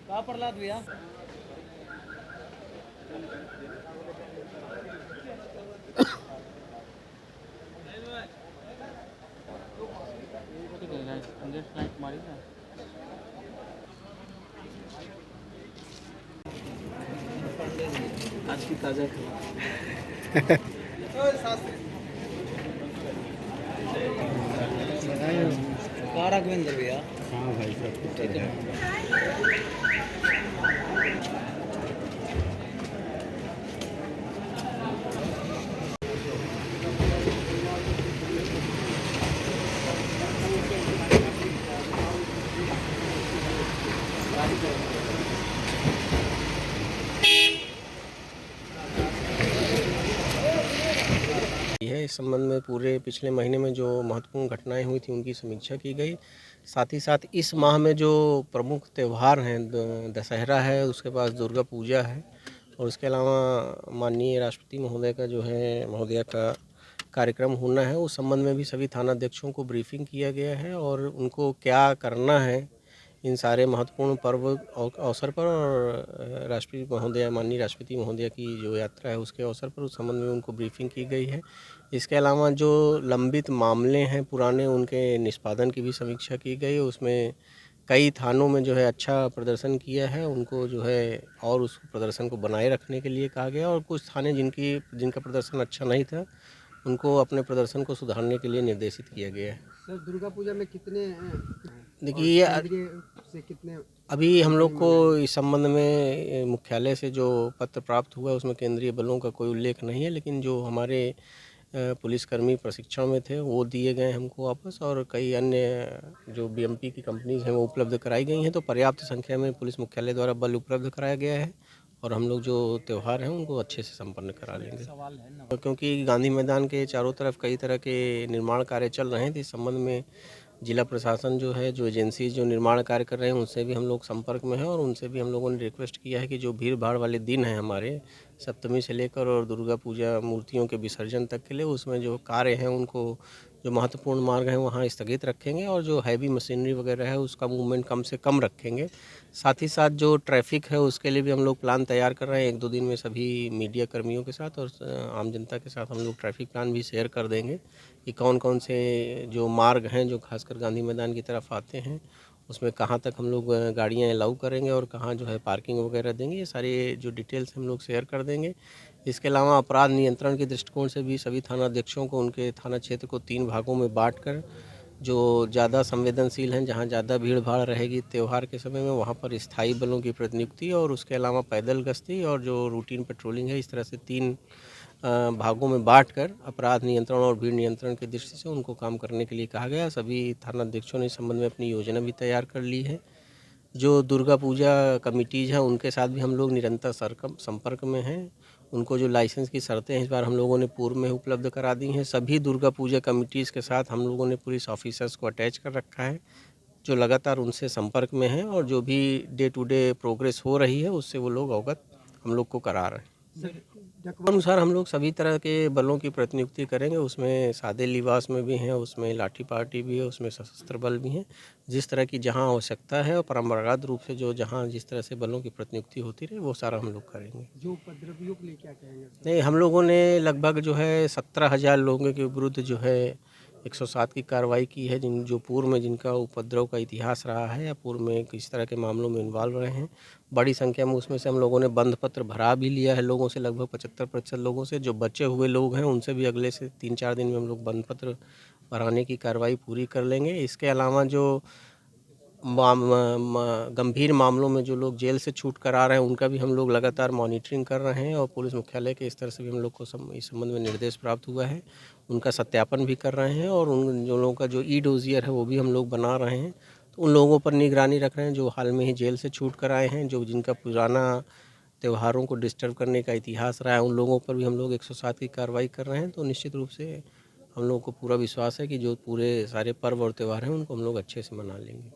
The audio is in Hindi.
कहाँ प्रहलाद भैया? आज की ताजा खबर। राघवेंद्र भैया। हाँ भाई सब ठीक है। इस संबंध में पूरे पिछले महीने में जो महत्वपूर्ण घटनाएं हुई थी उनकी समीक्षा की गई। साथ ही साथ इस माह में जो प्रमुख त्यौहार हैं, दशहरा है, उसके बाद दुर्गा पूजा है और उसके अलावा माननीय राष्ट्रपति महोदय का जो है महोदया का कार्यक्रम होना है, उस संबंध में भी सभी थानाध्यक्षों को ब्रीफिंग किया गया है और उनको क्या करना है इन सारे महत्वपूर्ण पर्व अवसर पर। और राष्ट्रपति महोदय माननीय राष्ट्रपति महोदय की जो यात्रा है उसके अवसर पर उस संबंध में उनको ब्रीफिंग की गई है। इसके अलावा जो लंबित मामले हैं पुराने, उनके निष्पादन की भी समीक्षा की गई है। उसमें कई थानों में जो है अच्छा प्रदर्शन किया है, उनको जो है और उस प्रदर्शन को बनाए रखने के लिए कहा गया और कुछ थाने जिनका प्रदर्शन अच्छा नहीं था उनको अपने प्रदर्शन को सुधारने के लिए निर्देशित किया गया है। सर, दुर्गा पूजा में कितने देखिए, से कितने अभी हम लोग को इस संबंध में मुख्यालय से जो पत्र प्राप्त हुआ उसमें केंद्रीय बलों का कोई उल्लेख नहीं है, लेकिन जो हमारे पुलिसकर्मी प्रशिक्षण में थे वो दिए गए हमको वापस और कई अन्य जो बीएमपी की कंपनीज हैं वो उपलब्ध कराई गई हैं। तो पर्याप्त संख्या में पुलिस मुख्यालय द्वारा बल उपलब्ध कराया गया है और हम लोग जो त्यौहार हैं उनको अच्छे से संपन्न करा लेंगे। क्योंकि गांधी मैदान के चारों तरफ कई तरह के निर्माण कार्य चल रहे हैं, तो इस संबंध में जिला प्रशासन जो है, जो एजेंसी जो निर्माण कार्य कर रहे हैं उनसे भी हम लोग संपर्क में हैं और उनसे भी हम लोगों ने रिक्वेस्ट किया है कि जो भीड़ भाड़ वाले दिन हैं हमारे सप्तमी से लेकर और दुर्गा पूजा मूर्तियों के विसर्जन तक के लिए, उसमें जो कार्य हैं उनको जो महत्वपूर्ण मार्ग हैं वहाँ स्थगित रखेंगे और जो हैवी मशीनरी वगैरह है उसका मूवमेंट कम से कम रखेंगे। साथ ही साथ जो ट्रैफिक है उसके लिए भी हम लोग प्लान तैयार कर रहे हैं। 1-2 दिन में सभी मीडिया कर्मियों के साथ और आम जनता के साथ हम लोग ट्रैफिक प्लान भी शेयर कर देंगे कि कौन कौन से जो मार्ग हैं जो खासकर गांधी मैदान की तरफ आते हैं उसमें कहाँ तक हम लोग गाड़ियाँ अलाउ करेंगे और कहाँ जो है पार्किंग वगैरह देंगे, ये सारी जो डिटेल्स हम लोग शेयर कर देंगे। इसके अलावा अपराध नियंत्रण के दृष्टिकोण से भी सभी थानाध्यक्षों को उनके थाना क्षेत्र को 3 भागों में बांटकर जो ज़्यादा संवेदनशील हैं, जहाँ ज़्यादा भीड़ भाड़ रहेगी त्यौहार के समय में, वहाँ पर स्थायी बलों की प्रतिनियुक्ति और उसके अलावा पैदल गश्ती और जो रूटीन पेट्रोलिंग है, इस तरह से 3 भागों में बांटकर अपराध नियंत्रण और भीड़ नियंत्रण की दृष्टि से उनको काम करने के लिए कहा गया। सभी थानाध्यक्षों ने इस संबंध में अपनी योजना भी तैयार कर ली है। जो दुर्गा पूजा कमिटीज़ हैं उनके साथ भी हम लोग निरंतर संपर्क में हैं। उनको जो लाइसेंस की शर्तें हैं इस बार हम लोगों ने पूर्व में उपलब्ध करा दी हैं। सभी दुर्गा पूजा कमिटीज़ के साथ हम लोगों ने पुलिस ऑफिसर्स को अटैच कर रखा है जो लगातार उनसे संपर्क में हैं और जो भी डे टू डे प्रोग्रेस हो रही है उससे वो लोग अवगत हम लोग को करा रहे हैं। अनुसार हम लोग सभी तरह के बलों की प्रतिनियुक्ति करेंगे, उसमें सादे लिबास में भी हैं, उसमें लाठी पार्टी भी है, उसमें सशस्त्र बल भी हैं। जिस तरह की जहां आवश्यकता है और परंपरागत रूप से जो जहां जिस तरह से बलों की प्रतिनियुक्ति होती रहे वो सारा हम लोग करेंगे। जो उपद्रवियों के लिए क्या कहेंगे? नहीं, हम लोगों ने लगभग जो है 17,000 लोगों के विरुद्ध जो है 107 की कार्रवाई की है, जो पूर्व में जिनका उपद्रव का इतिहास रहा है या पूर्व में किस तरह के मामलों में इन्वॉल्व रहे हैं। बड़ी संख्या में उसमें से हम लोगों ने बंध पत्र भरा भी लिया है लोगों से, लगभग 75% लोगों से। जो बचे हुए लोग हैं उनसे भी अगले से 3-4 दिन में हम लोग बंध पत्र भराने की कार्रवाई पूरी कर लेंगे। इसके अलावा जो गंभीर मामलों में जो लोग जेल से छूट कर आ रहे हैं उनका भी हम लोग लगातार मॉनिटरिंग कर रहे हैं और पुलिस मुख्यालय के स्तर से भी हम लोग को इस संबंध में निर्देश प्राप्त हुआ है, उनका सत्यापन भी कर रहे हैं और उन जो लोगों का जो ई डोजियर है वो भी हम लोग बना रहे हैं। तो उन लोगों पर निगरानी रख रहे हैं जो हाल में ही जेल से छूट कर आए हैं, जो जिनका पुराना त्योहारों को डिस्टर्ब करने का इतिहास रहा है, उन लोगों पर भी हम लोग 107 की कार्रवाई कर रहे हैं। तो निश्चित रूप से हम लोगों को पूरा विश्वास है कि जो पूरे सारे पर्व और त्यौहार हैं उनको हम लोग अच्छे से मना लेंगे।